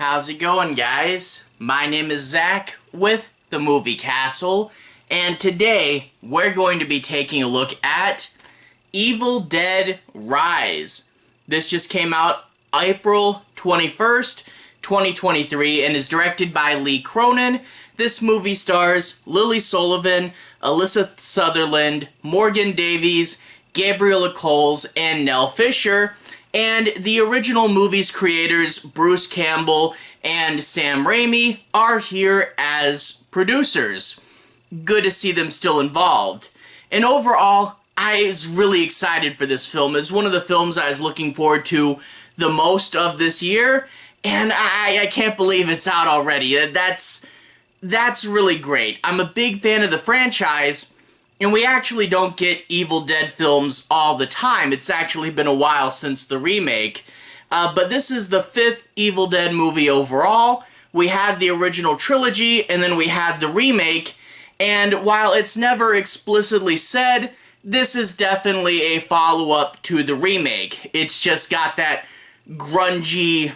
How's it going, guys? My name is Zach with the Movie Castle, and today we're going to be taking a look at Evil Dead Rise. This just came out April 21st, 2023, and is directed by Lee Cronin. This movie stars Lily Sullivan, Alyssa Sutherland, Morgan Davies, Gabrielle, Echols, and Nell Fisher. And the original movie's creators, Bruce Campbell and Sam Raimi, are here as producers. Good to see them still involved. And overall, I was really excited for this film. It's one of the films I was looking forward to the most of this year, and I can't believe it's out already. That's really great. I'm a big fan of the franchise, and we actually don't get Evil Dead films all the time. It's actually been a while since the remake. But this is the 5th Evil Dead movie overall. We had the original trilogy, and then we had the remake. And while it's never explicitly said, this is definitely a follow-up to the remake. It's just got that grungy,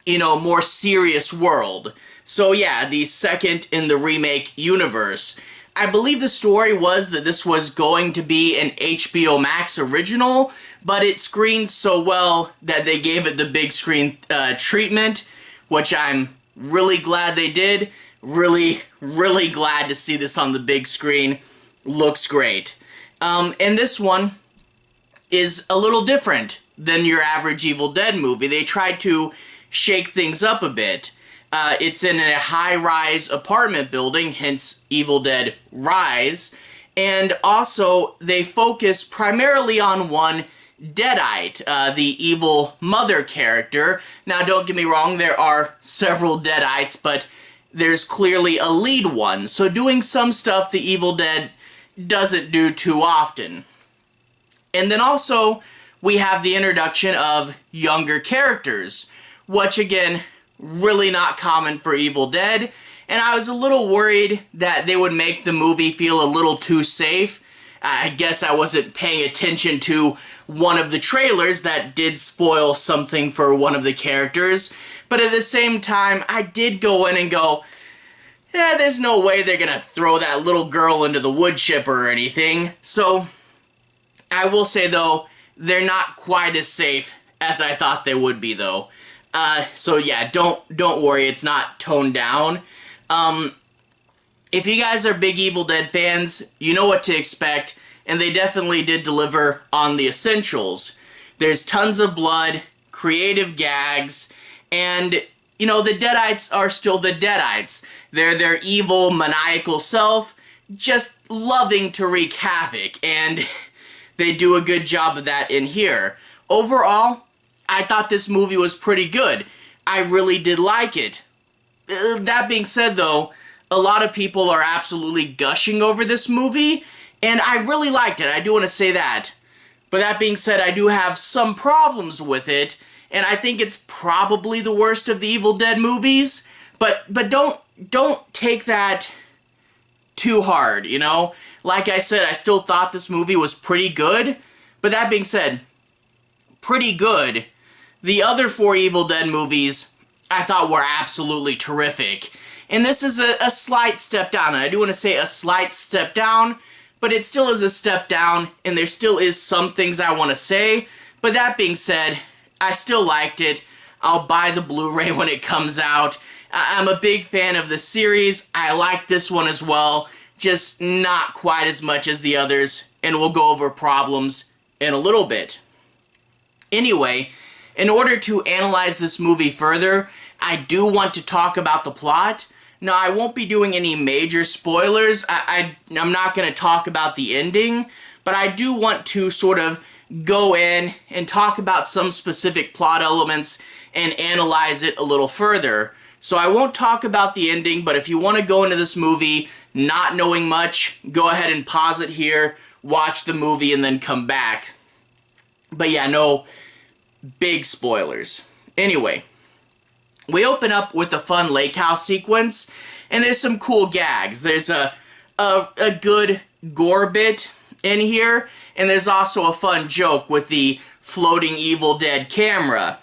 more serious world. So yeah, the second in the remake universe. I believe the story was that this was going to be an HBO Max original, but it screened so well that they gave it the big screen treatment, which I'm really glad they did. Really glad to see this on the big screen. Looks great. And this one is a little different than your average Evil Dead movie. They tried to shake things up a bit. It's in a high-rise apartment building, hence Evil Dead Rise, and also they focus primarily on one Deadite, the evil mother character. Now, don't get me wrong, there are several Deadites, but there's clearly a lead one, so doing some stuff the Evil Dead doesn't do too often. And then also, we have the introduction of younger characters, which again, really not common for Evil Dead, and I was a little worried that they would make the movie feel a little too safe. I guess I wasn't paying attention to one of the trailers that did spoil something for one of the characters, but at the same time, I did go in and go, yeah, there's no way they're gonna throw that little girl into the wood chipper or anything. So, I will say though, they're not quite as safe as I thought they would be though. So yeah, don't worry, it's not toned down. If you guys are big Evil Dead fans, you know what to expect, and they definitely did deliver on the essentials. There's tons of blood, creative gags, and, the Deadites are still the Deadites. They're their evil, maniacal self, just loving to wreak havoc, and they do a good job of that in here. Overall, I thought this movie was pretty good. I really did like it. That being said, though, a lot of people are absolutely gushing over this movie, and I really liked it. I do want to say that. But that being said, I do have some problems with it, and I think it's probably the worst of the Evil Dead movies. But don't take that too hard, Like I said, I still thought this movie was pretty good. But that being said, pretty good. The other 4 Evil Dead movies I thought were absolutely terrific. And this is a slight step down. And I do want to say a slight step down, but it still is a step down, and there still is some things I want to say. But that being said, I still liked it. I'll buy the Blu-ray when it comes out. I'm a big fan of the series. I like this one as well, just not quite as much as the others, and we'll go over problems in a little bit. Anyway, in order to analyze this movie further, I do want to talk about the plot. Now, I won't be doing any major spoilers. I'm not going to talk about the ending, but I do want to sort of go in and talk about some specific plot elements and analyze it a little further. So I won't talk about the ending, but if you want to go into this movie not knowing much, go ahead and pause it here, watch the movie, and then come back. But yeah, no big spoilers. Anyway, we open up with a fun lake house sequence, and there's some cool gags. There's a good gore bit in here, and there's also a fun joke with the floating Evil Dead camera.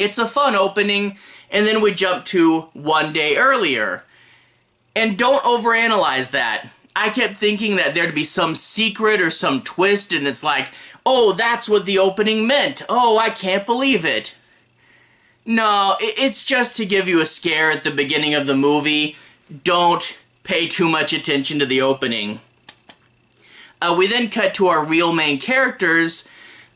It's a fun opening, and then we jump to one day earlier. And don't overanalyze that. I kept thinking that there'd be some secret or some twist, and it's like, oh, that's what the opening meant. Oh, I can't believe it. No, it's just to give you a scare at the beginning of the movie. Don't pay too much attention to the opening. We then cut to our real main characters.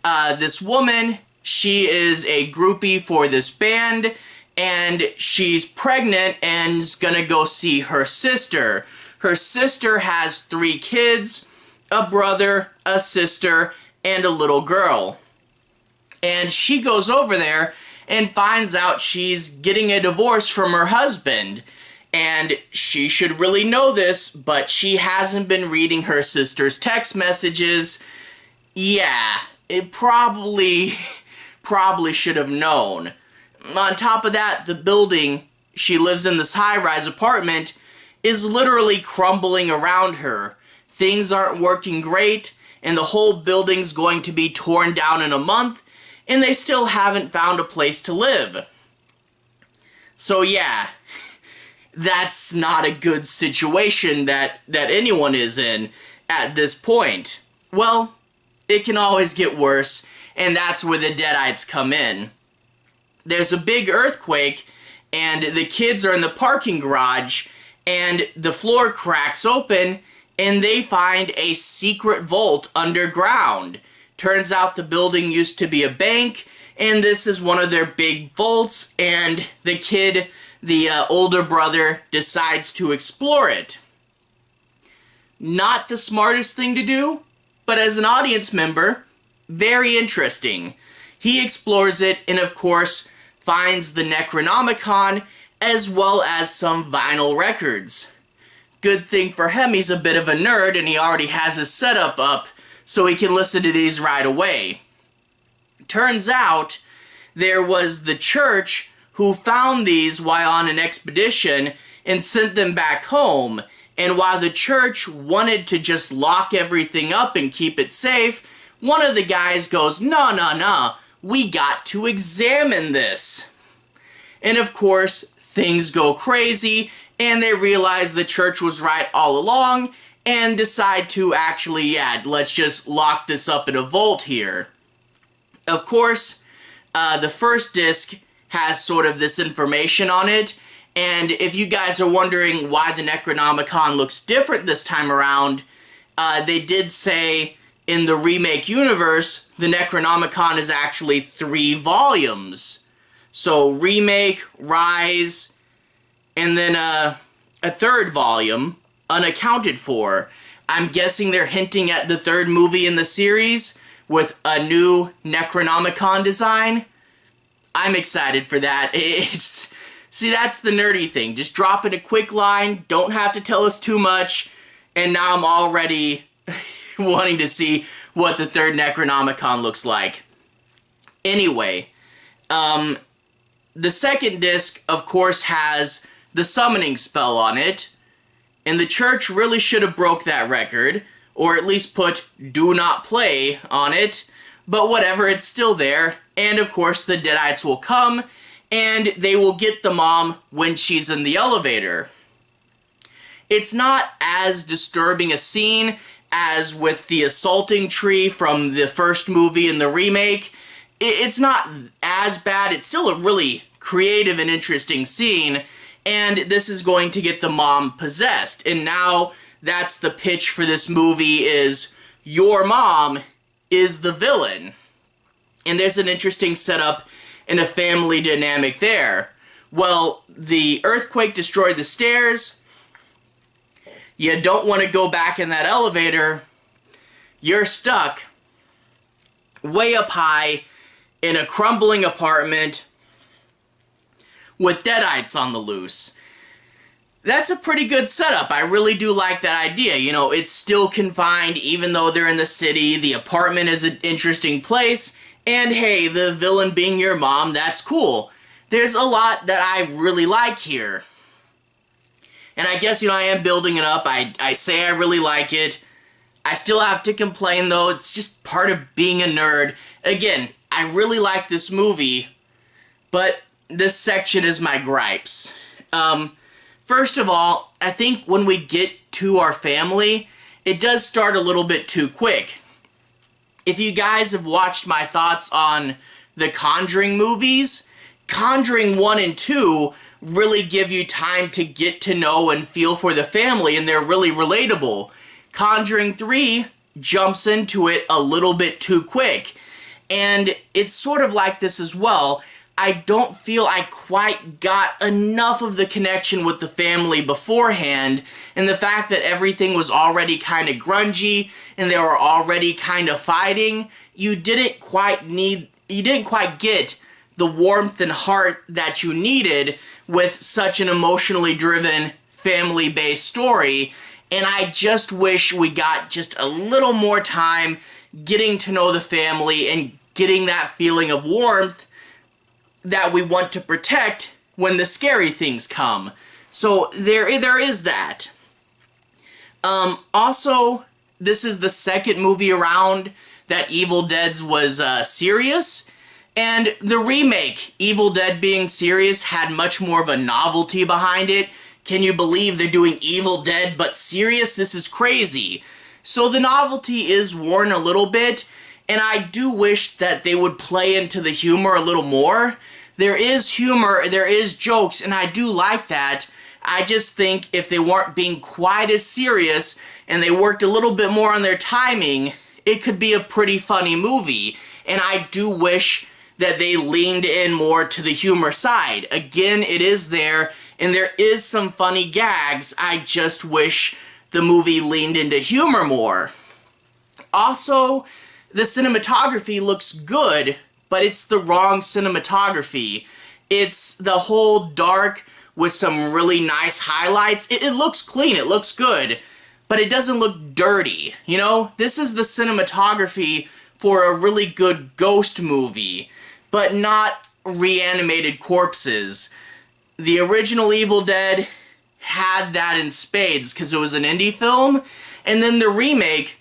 This woman, she is a groupie for this band, and she's pregnant and is gonna go see her sister. Her sister has 3 kids, a brother, a sister, and a little girl. And she goes over there and finds out she's getting a divorce from her husband. And she should really know this, but she hasn't been reading her sister's text messages. Yeah, it probably should have known. On top of that, the building, she lives in this high-rise apartment, is literally crumbling around her. Things aren't working great, and the whole building's going to be torn down in a month, and they still haven't found a place to live. So yeah, that's not a good situation that anyone is in at this point. Well, it can always get worse, and that's where the Deadites come in. There's a big earthquake, and the kids are in the parking garage, and the floor cracks open, and they find a secret vault underground. Turns out the building used to be a bank, and this is one of their big vaults, and the kid, the older brother, decides to explore it. Not the smartest thing to do, but as an audience member, very interesting. He explores it and, of course, finds the Necronomicon as well as some vinyl records. Good thing for him, he's a bit of a nerd and he already has his setup up so he can listen to these right away. Turns out there was the church who found these while on an expedition and sent them back home. And while the church wanted to just lock everything up and keep it safe, one of the guys goes, no, we got to examine this. And of course, things go crazy, and they realize the church was right all along, and decide to actually, let's just lock this up in a vault here. Of course, the first disc has sort of this information on it, and if you guys are wondering why the Necronomicon looks different this time around, they did say in the remake universe, the Necronomicon is actually 3 volumes. So remake, Rise, and then a 3rd volume, unaccounted for. I'm guessing they're hinting at the 3rd movie in the series with a new Necronomicon design. I'm excited for that. See, that's the nerdy thing. Just drop in a quick line, don't have to tell us too much, and now I'm already wanting to see what the 3rd Necronomicon looks like. Anyway, the second disc, of course, has the summoning spell on it, and the church really should have broke that record, or at least put "Do Not Play" on it, but whatever, it's still there, and of course the Deadites will come, and they will get the mom when she's in the elevator. It's not as disturbing a scene as with the assaulting tree from the first movie and the remake. It's not as bad. It's still a really creative and interesting scene, and this is going to get the mom possessed. And now that's the pitch for this movie, is your mom is the villain. And there's an interesting setup and a family dynamic there. Well, the earthquake destroyed the stairs. You don't want to go back in that elevator. You're stuck way up high in a crumbling apartment with Deadites on the loose. That's a pretty good setup. I really do like that idea. You know, it's still confined even though they're in the city. The apartment is an interesting place. And hey, the villain being your mom, that's cool. There's a lot that I really like here. And I guess, I am building it up. I say I really like it. I still have to complain, though. It's just part of being a nerd. Again, I really like this movie, but this section is my gripes. First of all, I think when we get to our family, it does start a little bit too quick. If you guys have watched my thoughts on the Conjuring movies, Conjuring 1 and 2 really give you time to get to know and feel for the family, and they're really relatable. Conjuring 3 jumps into it a little bit too quick, and it's sort of like this as well. I don't feel I quite got enough of the connection with the family beforehand, and the fact that everything was already kind of grungy and they were already kind of fighting, you didn't quite get the warmth and heart that you needed with such an emotionally driven, family-based story, and I just wish we got just a little more time getting to know the family and getting that feeling of warmth that we want to protect when the scary things come. So there is that. Also, this is the second movie around that Evil Dead was serious, and the remake, Evil Dead being serious, had much more of a novelty behind it. Can you believe they're doing Evil Dead but serious? This is crazy. So the novelty is worn a little bit, and I do wish that they would play into the humor a little more. There is humor, there is jokes, and I do like that. I just think if they weren't being quite as serious and they worked a little bit more on their timing, it could be a pretty funny movie. And I do wish that they leaned in more to the humor side. Again, it is there, and there is some funny gags. I just wish the movie leaned into humor more. Also, the cinematography looks good, but it's the wrong cinematography. It's the whole dark with some really nice highlights. It looks clean, it looks good, but it doesn't look dirty, you know? This is the cinematography for a really good ghost movie, but not reanimated corpses. The original Evil Dead had that in spades because it was an indie film, and then the remake,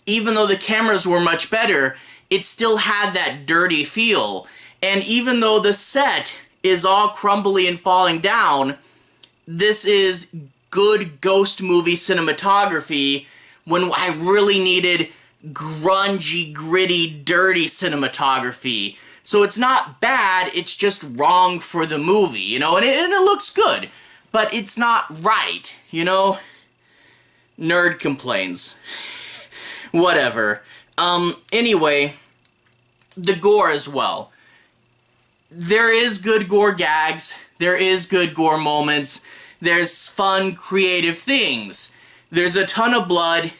even though the cameras were much better, it still had that dirty feel. And even though the set is all crumbly and falling down, this is good ghost movie cinematography when I really needed grungy, gritty, dirty cinematography. So it's not bad, it's just wrong for the movie, you know? And it looks good, but it's not right, you know? Nerd complains. Whatever. Anyway, the gore as well. There is good gore gags, there is good gore moments, there's fun, creative things, there's a ton of blood,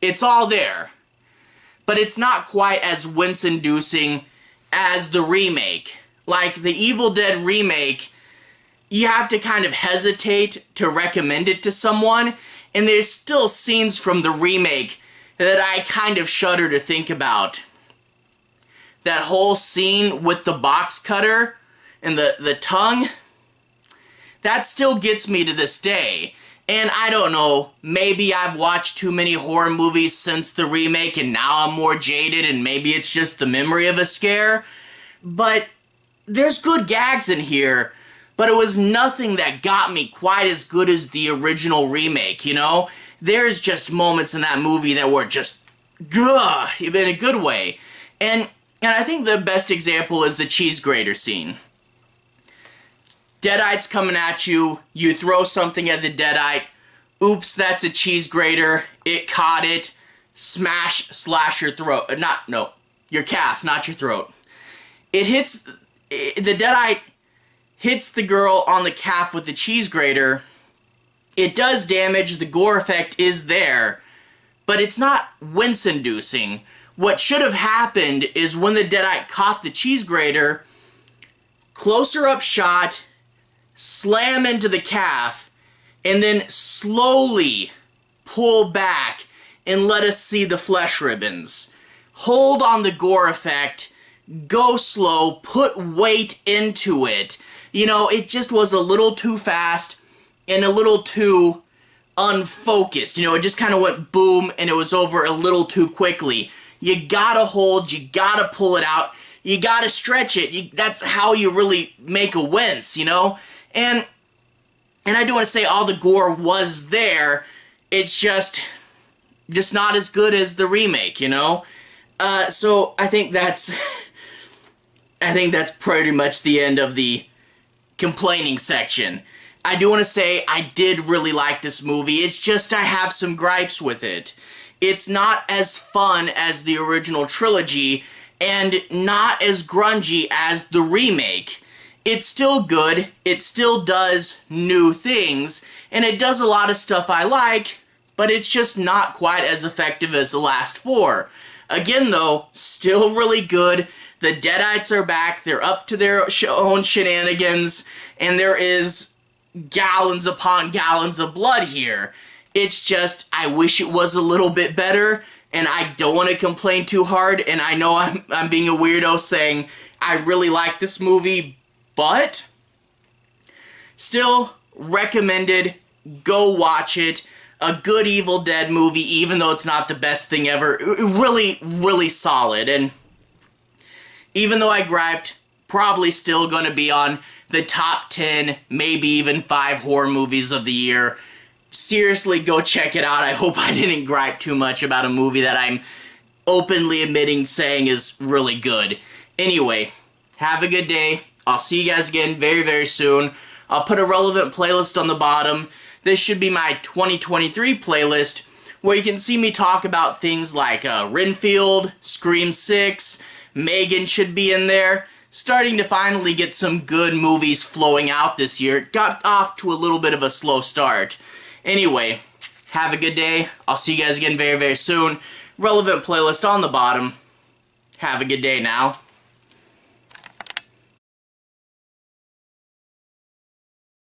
it's all there. But it's not quite as wince-inducing as the remake. Like the Evil Dead remake, you have to kind of hesitate to recommend it to someone, and there's still scenes from the remake that I kind of shudder to think about. That whole scene with the box cutter and the tongue, that still gets me to this day. And I don't know, maybe I've watched too many horror movies since the remake and now I'm more jaded and maybe it's just the memory of a scare. But there's good gags in here, but it was nothing that got me quite as good as the original remake, you know? There's just moments in that movie that were just, gah, in a good way. And I think the best example is the cheese grater scene. Deadites coming at you, you throw something at the deadite, oops, that's a cheese grater, it caught it, slash your throat, your calf, not your throat. The deadite hits the girl on the calf with the cheese grater. It does damage, the gore effect is there, but it's not wince-inducing. What should have happened is when the deadite caught the cheese grater, closer up shot, slam into the calf, and then slowly pull back and let us see the flesh ribbons. Hold on the gore effect, go slow, put weight into it. You know, it just was a little too fast and a little too unfocused. You know, it just kind of went boom and it was over a little too quickly. You gotta hold, you gotta pull it out, you gotta stretch it. That's how you really make a wince, you know? And I do want to say all the gore was there. It's just not as good as the remake, you know? So I think that's pretty much the end of the complaining section. I do want to say I did really like this movie. It's just I have some gripes with it. It's not as fun as the original trilogy and not as grungy as the remake. It's still good, it still does new things, and it does a lot of stuff I like, but it's just not quite as effective as the last four. Again though, still really good. The Deadites are back, they're up to their own shenanigans, and there is gallons upon gallons of blood here. It's just, I wish it was a little bit better, and I don't want to complain too hard, and I know I'm being a weirdo saying I really like this movie, but still recommended. Go watch it. A good Evil Dead movie, even though it's not the best thing ever. Really, really solid. And even though I griped, probably still going to be on the top 10, maybe even 5 horror movies of the year. Seriously, go check it out. I hope I didn't gripe too much about a movie that I'm openly admitting saying is really good. Anyway, have a good day. I'll see you guys again very, very soon. I'll put a relevant playlist on the bottom. This should be my 2023 playlist, where you can see me talk about things like Renfield, Scream 6, Megan should be in there. Starting to finally get some good movies flowing out this year. Got off to a little bit of a slow start. Anyway, have a good day. I'll see you guys again very, very soon. Relevant playlist on the bottom. Have a good day now.